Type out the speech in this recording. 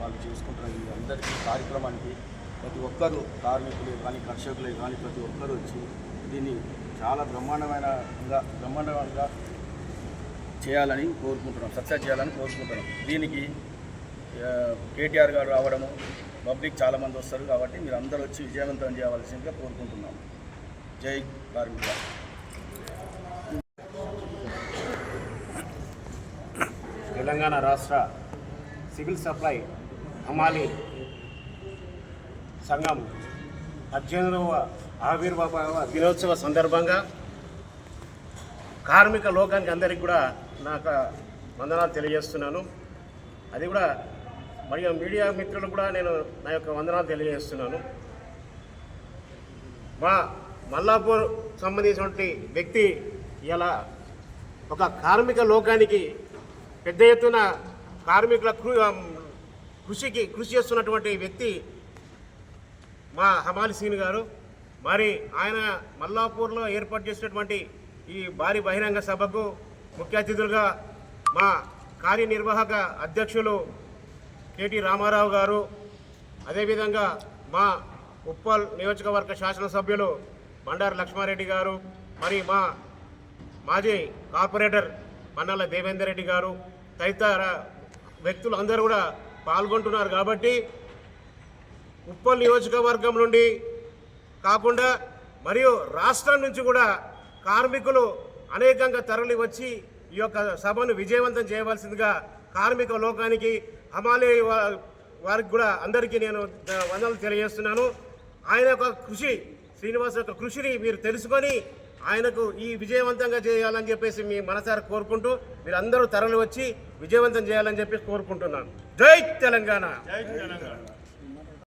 వాళ్ళు చేసుకుంటున్న ఈ అందరికీ కార్యక్రమానికి ప్రతి ఒక్కరూ కార్మికులు కానీ కర్షకులే కానీ ప్రతి ఒక్కరూ వచ్చి దీన్ని చాలా బ్రహ్మాండంగా చేయాలని కోరుకుంటున్నాం, సక్సెస్ చేయాలని కోరుకుంటున్నాం. దీనికి కేటీఆర్ గారు రావడము, పబ్లిక్ చాలామంది వస్తారు కాబట్టి మీరు అందరూ వచ్చి విజయవంతం చేయవలసిందిగా కోరుకుంటున్నాం. జై కార్మిక. తెలంగాణ రాష్ట్ర సివిల్ సప్లై హమాలి సంఘం 18వ ఆవిర్భావ దినోత్సవ సందర్భంగా కార్మిక లోకానికి అందరికీ కూడా నాకు వందనాలు తెలియజేస్తున్నాను. అది కూడా మరియు మీడియా మిత్రులకు కూడా నేను నా యొక్క వందనాలు తెలియజేస్తున్నాను. మా మల్లాపూర్ సంబంధించినటువంటి వ్యక్తి ఇలా ఒక కార్మిక లోకానికి పెద్ద ఎత్తున కార్మికుల కృషి చేస్తున్నటువంటి వ్యక్తి మా హమాలి సీన్ గారు. మరి ఆయన మల్లాపూర్లో ఏర్పాటు చేసినటువంటి ఈ భారీ బహిరంగ సభకు ముఖ్య అతిథులుగా మా కార్యనిర్వాహక అధ్యక్షులు కేటీ రామారావు గారు, అదేవిధంగా మా ఉప్పల్ నియోజకవర్గ శాసనసభ్యులు బండారు లక్ష్మారెడ్డి గారు, మరి మా మాజీ కార్పొరేటర్ మన్నాల దేవేందర్ రెడ్డి గారు తదితర వ్యక్తులు అందరూ కూడా పాల్గొంటున్నారు. కాబట్టి ఉప్పల్ నియోజకవర్గం నుండి కాకుండా మరియు రాష్ట్రం నుంచి కూడా కార్మికులు అనేకంగా తరలి వచ్చి ఈ యొక్క సభను విజయవంతం చేయవలసిందిగా కార్మిక లోకానికి హమాలి వారికి కూడా అందరికీ నేను వందనాలు తెలియజేస్తున్నాను. ఆయన యొక్క శ్రీనివాస్ యొక్క కృషిని మీరు తెలుసుకొని ఆయనకు ఈ విజయవంతంగా చేయాలని చెప్పేసి మీ మనసారా కోరుకుంటూ మీరు అందరూ తరలి వచ్చి విజయవంతం చేయాలని చెప్పేసి కోరుకుంటున్నాను. జై తెలంగాణ.